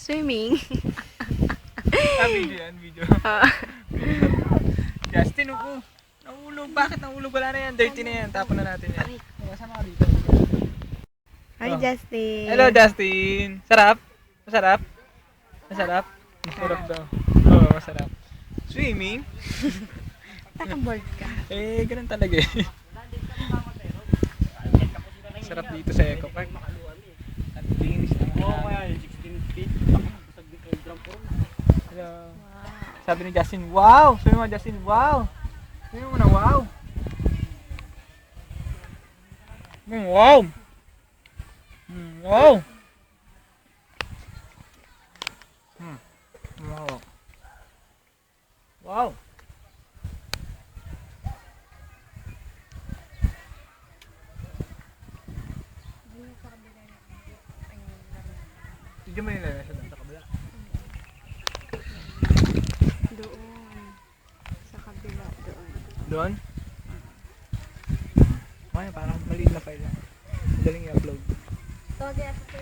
swimming. Video yan, video. Justin, upo. Nahulog. Bakit nahulog? Wala na yan. Dirty na yan. Tapon na natin yan. Kasama ka dito. Hi, Oh. Justin. Hello, Justin. Sarap? Masarap? Masarap? Masarap daw. Oo, masarap. Swimming? Naka-board ka. Eh, ganun talaga eh. Sarap dito sa Eco Park. Ang linis ng hangin. 16 feet. Hello. Sabi ni Justin, wow! Sabi mo Justin, wow! Sabi mo na, wow! Wow! Wow! Wow! Wow! Hindi mo nila nasa doon sa kabila. Doon. Sa kabila, doon. Doon? Ay, parang maliit na file lang. Madaling i-upload. Todo essa